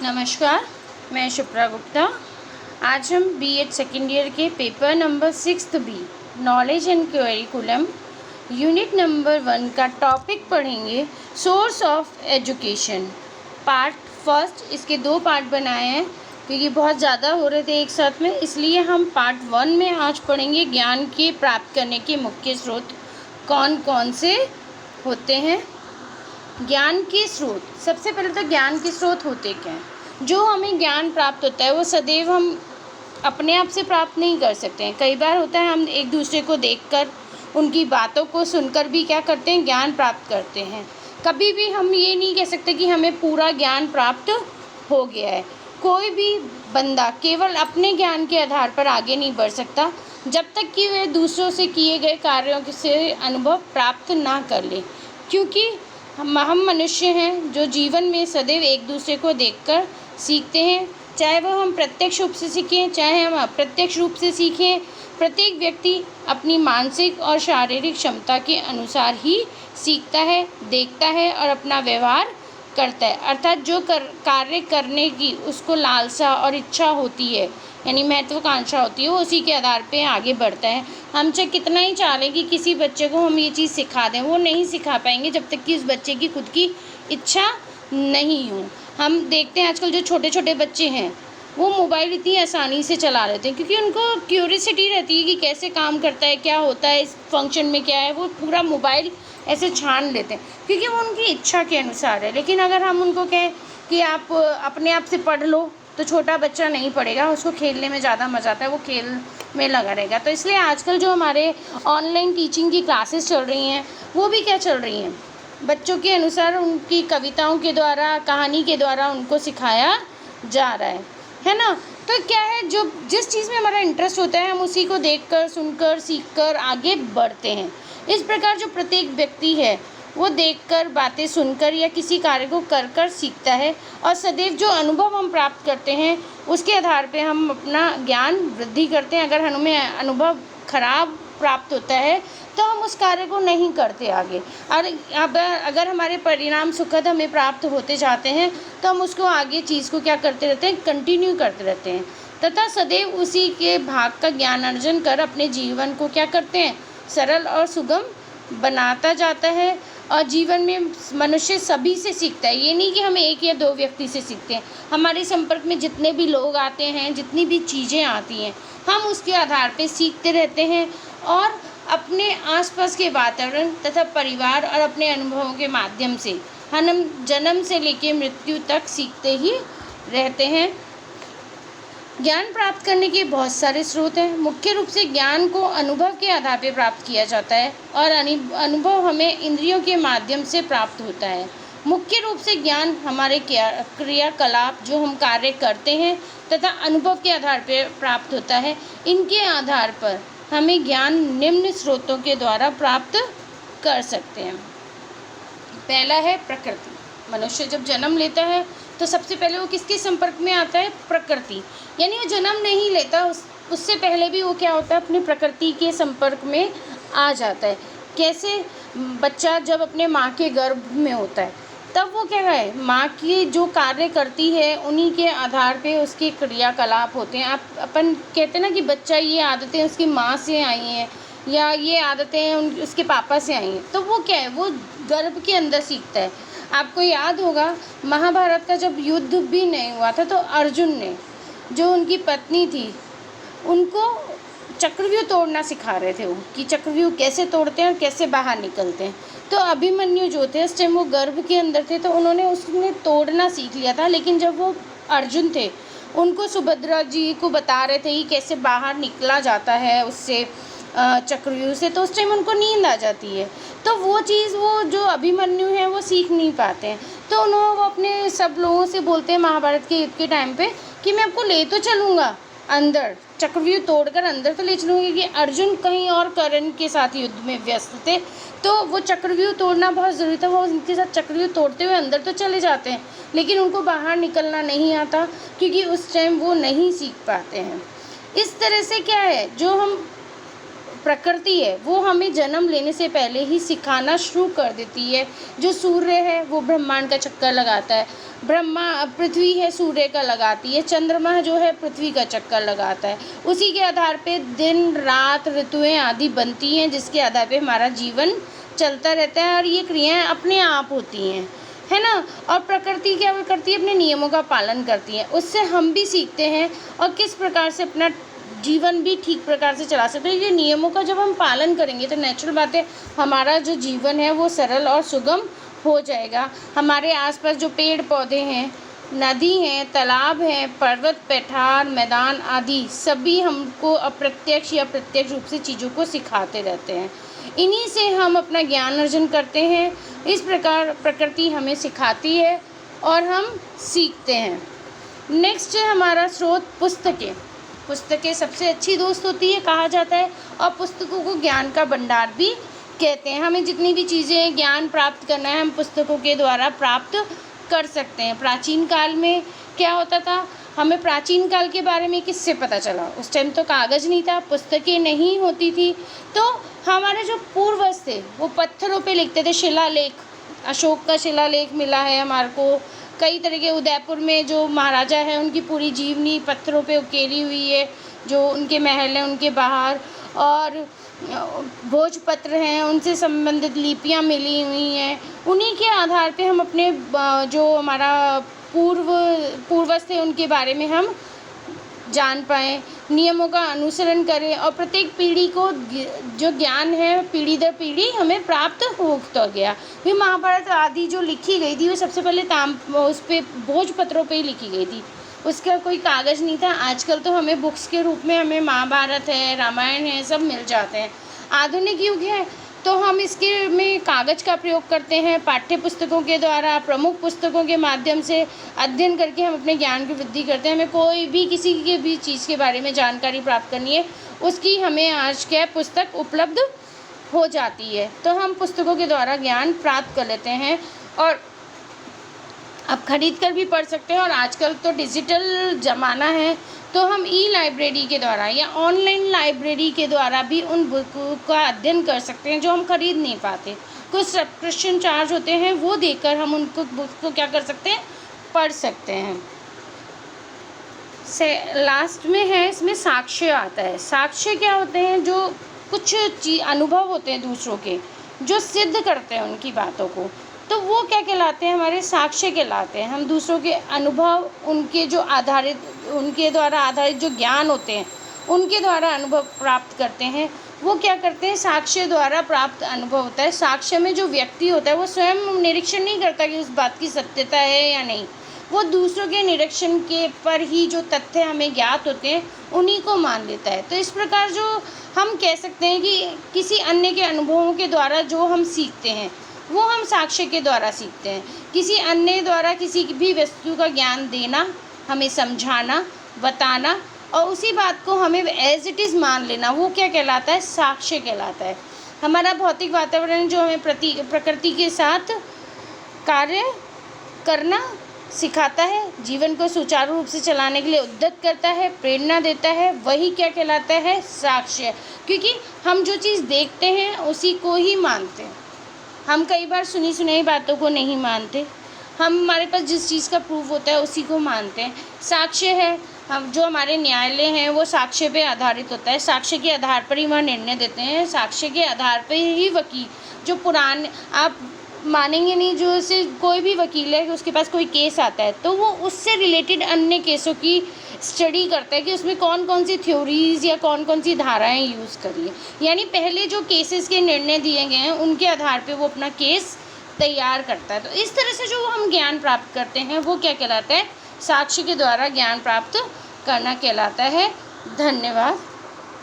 नमस्कार, मैं शिप्रा गुप्ता। आज हम बीएड सेकेंड ईयर के paper number 6 B knowledge and curriculum unit number 1 का टॉपिक पढ़ेंगे, source of education part first. इसके 2 पार्ट बनाए हैं क्योंकि बहुत ज़्यादा हो रहे थे एक साथ में, इसलिए हम पार्ट 1 में आज पढ़ेंगे ज्ञान के प्राप्त करने के मुख्य स्रोत कौन कौन से होते हैं। ज्ञान के स्रोत, सबसे पहले तो ज्ञान के स्रोत होते क्या हैं। जो हमें ज्ञान प्राप्त होता है वो सदैव हम अपने आप से प्राप्त नहीं कर सकते हैं। कई बार होता है हम एक दूसरे को देखकर, उनकी बातों को सुनकर भी क्या करते हैं, ज्ञान प्राप्त करते हैं। कभी भी हम ये नहीं कह सकते कि हमें पूरा ज्ञान प्राप्त हो गया है। कोई भी बंदा केवल अपने ज्ञान के आधार पर आगे नहीं बढ़ सकता जब तक कि वह दूसरों से किए गए कार्यों से अनुभव प्राप्त ना कर ले, क्योंकि हम मनुष्य हैं जो जीवन में सदैव एक दूसरे को देखकर सीखते हैं। चाहे वो हम प्रत्यक्ष रूप से सीखें, चाहे हम अप्रत्यक्ष रूप से सीखें, प्रत्येक व्यक्ति अपनी मानसिक और शारीरिक क्षमता के अनुसार ही सीखता है, देखता है और अपना व्यवहार करता है। अर्थात जो कार्य करने की उसको लालसा और इच्छा होती है, यानी महत्वाकांक्षा होती है, वो उसी के आधार पे आगे बढ़ता है। हम चाहे कितना ही चाह लें कि किसी बच्चे को हम ये चीज़ सिखा दें, वो नहीं सिखा पाएंगे जब तक कि उस बच्चे की खुद की इच्छा नहीं हो। हम देखते हैं आजकल जो छोटे छोटे बच्चे हैं वो मोबाइल इतनी आसानी से चला लेते हैं क्योंकि उनको क्यूरियोसिटी रहती है कि कैसे काम करता है, क्या होता है, इस फंक्शन में क्या है। वो पूरा मोबाइल ऐसे छान लेते हैं क्योंकि वो उनकी इच्छा के अनुसार है। लेकिन अगर हम उनको कहें कि आप अपने आप से पढ़ लो, तो छोटा बच्चा नहीं पढ़ेगा, उसको खेलने में ज़्यादा मज़ा आता है, वो खेल में लगा रहेगा। तो इसलिए आजकल जो हमारे ऑनलाइन टीचिंग की क्लासेस चल रही हैं वो भी क्या चल रही हैं, बच्चों के अनुसार उनकी कविताओं के द्वारा, कहानी के द्वारा उनको सिखाया जा रहा है ना। तो क्या है, जो जिस चीज़ में हमारा इंटरेस्ट होता है हम उसी को देखकर, सुनकर, सीखकर आगे बढ़ते हैं। इस प्रकार जो प्रत्येक व्यक्ति है वो देखकर, बातें सुनकर या किसी कार्य को कर कर सीखता है और सदैव जो अनुभव हम प्राप्त करते हैं उसके आधार पे हम अपना ज्ञान वृद्धि करते हैं। अगर हमें अनुभव खराब प्राप्त होता है तो हम उस कार्य को नहीं करते आगे, और अब अगर हमारे परिणाम सुखद हमें प्राप्त होते जाते हैं तो हम उसको आगे चीज़ को क्या करते रहते हैं, कंटिन्यू करते रहते हैं तथा सदैव उसी के भाग का ज्ञान अर्जन कर अपने जीवन को क्या करते हैं, सरल और सुगम बनाता जाता है। और जीवन में मनुष्य सभी से सीखता है, ये नहीं कि हम एक या 2 व्यक्ति से सीखते हैं। हमारे संपर्क में जितने भी लोग आते हैं, जितनी भी चीज़ें आती हैं, हम उसके आधार पे सीखते रहते हैं और अपने आसपास के वातावरण तथा परिवार और अपने अनुभवों के माध्यम से हम जन्म से लेकर मृत्यु तक सीखते ही रहते हैं। ज्ञान प्राप्त करने के बहुत सारे स्रोत हैं। मुख्य रूप से ज्ञान को अनुभव के आधार पर प्राप्त किया जाता है और अनुभव हमें इंद्रियों के माध्यम से प्राप्त होता है। मुख्य रूप से ज्ञान हमारे क्रियाकलाप जो हम कार्य करते हैं तथा अनुभव के आधार पर प्राप्त होता है। इनके आधार पर हमें ज्ञान निम्न स्रोतों के द्वारा प्राप्त कर सकते हैं। पहला है प्रकृति। मनुष्य जब जन्म लेता है तो सबसे पहले वो किसके संपर्क में आता है, प्रकृति। यानी वो जन्म नहीं लेता, उससे पहले भी वो क्या होता है, अपनी प्रकृति के संपर्क में आ जाता है। कैसे, बच्चा जब अपने माँ के गर्भ में होता है तब वो क्या है, माँ की जो कार्य करती है उन्हीं के आधार पे उसके क्रियाकलाप होते हैं। अपन कहते हैं ना कि बच्चा ये आदतें उसकी माँ से आई हैं या ये आदतें उसके पापा से आई हैं, तो वो क्या है, वो गर्भ के अंदर सीखता है। आपको याद होगा महाभारत का जब युद्ध भी नहीं हुआ था तो अर्जुन ने, जो उनकी पत्नी थी, उनको चक्रव्यूह तोड़ना सिखा रहे थे वो, कि चक्रव्यूह कैसे तोड़ते हैं और कैसे बाहर निकलते हैं। तो अभिमन्यु जो थे उस टाइम वो गर्भ के अंदर थे तो उन्होंने उसमें तोड़ना सीख लिया था। लेकिन जब वो अर्जुन थे उनको सुभद्रा जी को बता रहे थे कि कैसे बाहर निकला जाता है उससे, चक्रव्यूह से, तो उस टाइम उनको नींद आ जाती है। तो वो चीज़ वो जो अभिमन्यु है वो सीख नहीं पाते हैं। तो वो अपने सब लोगों से बोलते हैं महाभारत के युद्ध के टाइम पे कि मैं आपको ले तो चलूँगा अंदर, चक्रव्यूह तोड़कर अंदर तो ले चलूँगी, कि अर्जुन कहीं और कर्ण के साथ युद्ध में व्यस्त थे तो वो चक्रव्यूह तोड़ना बहुत ज़रूरी था। वो उनके साथ चक्रव्यूह तोड़ते हुए अंदर तो चले जाते हैं लेकिन उनको बाहर निकलना नहीं आता क्योंकि उस टाइम वो नहीं सीख पाते हैं। इस तरह से क्या है, जो हम प्रकृति है वो हमें जन्म लेने से पहले ही सिखाना शुरू कर देती है। जो सूर्य है वो ब्रह्मांड का चक्कर लगाता है, पृथ्वी है सूर्य का लगाती है, चंद्रमा जो है पृथ्वी का चक्कर लगाता है। उसी के आधार पे दिन रात ऋतुएं आदि बनती हैं, जिसके आधार पे हमारा जीवन चलता रहता है और ये क्रियाएं अपने आप होती हैं, है ना। और प्रकृति क्या करती है, अपने नियमों का पालन करती है, उससे हम भी सीखते हैं और किस प्रकार से अपना जीवन भी ठीक प्रकार से चला सकते हैं। ये नियमों का जब हम पालन करेंगे तो नेचुरल बात है, हमारा जो जीवन है वो सरल और सुगम हो जाएगा। हमारे आसपास जो पेड़ पौधे हैं, नदी हैं, तालाब हैं, पर्वत पठार मैदान आदि सभी हमको अप्रत्यक्ष या प्रत्यक्ष रूप से चीज़ों को सिखाते रहते हैं। इन्हीं से हम अपना ज्ञान अर्जन करते हैं। इस प्रकार प्रकृति हमें सिखाती है और हम सीखते हैं। नेक्स्ट है हमारा स्रोत पुस्तकें। पुस्तकें सबसे अच्छी दोस्त होती है कहा जाता है, और पुस्तकों को ज्ञान का भंडार भी कहते हैं। हमें जितनी भी चीज़ें ज्ञान प्राप्त करना है हम पुस्तकों के द्वारा प्राप्त कर सकते हैं। प्राचीन काल में क्या होता था, हमें प्राचीन काल के बारे में किससे पता चला, उस टाइम तो कागज़ नहीं था, पुस्तकें नहीं होती थी, तो हमारे जो पूर्वज थे वो पत्थरों पे लिखते थे। शिलालेख, अशोक का शिलालेख मिला है हमारे को, कई तरह के उदयपुर में जो महाराजा है उनकी पूरी जीवनी पत्थरों पे उकेरी हुई है, जो उनके महल हैं उनके बाहर, और भोजपत्र हैं उनसे संबंधित लिपियां मिली हुई हैं। उन्हीं के आधार पे हम अपने जो हमारा पूर्वज थे उनके बारे में हम जान पाएँ, नियमों का अनुसरण करें और प्रत्येक पीढ़ी को जो ज्ञान है पीढ़ी दर पीढ़ी हमें प्राप्त होता गया। ये महाभारत आदि जो लिखी गई थी वो सबसे पहले उस पर भोजपत्रों पे ही लिखी गई थी, उसका कोई कागज़ नहीं था। आजकल तो हमें बुक्स के रूप में हमें महाभारत है, रामायण है, सब मिल जाते हैं। आधुनिक युग है तो हम इसके में कागज़ का प्रयोग करते हैं, पाठ्य पुस्तकों के द्वारा, प्रमुख पुस्तकों के माध्यम से अध्ययन करके हम अपने ज्ञान की वृद्धि करते हैं। हमें कोई भी किसी के भी चीज़ के बारे में जानकारी प्राप्त करनी है, उसकी हमें आज क्या पुस्तक उपलब्ध हो जाती है, तो हम पुस्तकों के द्वारा ज्ञान प्राप्त कर लेते हैं और अब खरीद कर भी पढ़ सकते हैं। और आजकल तो डिजिटल ज़माना है तो हम ई लाइब्रेरी के द्वारा या ऑनलाइन लाइब्रेरी के द्वारा भी उन बुकों का अध्ययन कर सकते हैं जो हम खरीद नहीं पाते। कुछ सब्सक्रिप्शन चार्ज होते हैं, वो देकर हम उनको बुक को क्या कर सकते हैं, पढ़ सकते हैं। लास्ट में है इसमें साक्ष्य आता है। साक्ष्य क्या होते हैं, जो कुछ अनुभव होते हैं दूसरों के जो सिद्ध करते हैं उनकी बातों को, तो वो क्या कहलाते हैं, हमारे साक्ष्य कहलाते हैं। हम दूसरों के अनुभव, उनके जो उनके द्वारा आधारित जो ज्ञान होते हैं उनके द्वारा अनुभव प्राप्त करते हैं, वो क्या करते हैं, साक्ष्य द्वारा प्राप्त अनुभव होता है। साक्ष्य में जो व्यक्ति होता है वो स्वयं निरीक्षण नहीं करता कि उस बात की सत्यता है या नहीं, वो दूसरों के निरीक्षण के पर ही जो तथ्य हमें ज्ञात होते हैं उन्हीं को मान लेता है। तो इस प्रकार जो हम कह सकते हैं कि किसी अन्य के अनुभवों के द्वारा जो हम सीखते हैं वो हम साक्ष्य के द्वारा सीखते हैं। किसी अन्य द्वारा किसी भी वस्तु का ज्ञान देना, हमें समझाना, बताना और उसी बात को हमें एज इट इज़ मान लेना, वो क्या कहलाता है, साक्ष्य कहलाता है। हमारा भौतिक वातावरण जो हमें प्रकृति के साथ कार्य करना सिखाता है, जीवन को सुचारू रूप से चलाने के लिए उद्यत करता है, प्रेरणा देता है, वही क्या कहलाता है, साक्ष्य। क्योंकि हम जो चीज़ देखते हैं उसी को ही मानते हैं। हम कई बार सुनी सुनाई बातों को नहीं मानते, हमारे पास जिस चीज़ का प्रूफ होता है उसी को मानते हैं। साक्ष्य है, हम जो हमारे न्यायालय हैं वो साक्ष्य पे आधारित होता है, साक्ष्य के आधार पर ही वह निर्णय देते हैं। साक्ष्य के आधार पर ही वकील, जो पुराने, आप मानेंगे नहीं, जो से कोई भी वकील है कि उसके पास कोई केस आता है तो वो उससे रिलेटेड अन्य केसों की स्टडी करता है कि उसमें कौन कौन सी थ्योरीज़ या कौन कौन सी धाराएं यूज़ करी है। यानी पहले जो केसेस के निर्णय दिए गए हैं उनके आधार पे वो अपना केस तैयार करता है। तो इस तरह से जो हम ज्ञान प्राप्त करते हैं वो क्या कहलाता है, साक्ष्य के द्वारा ज्ञान प्राप्त करना कहलाता है। धन्यवाद।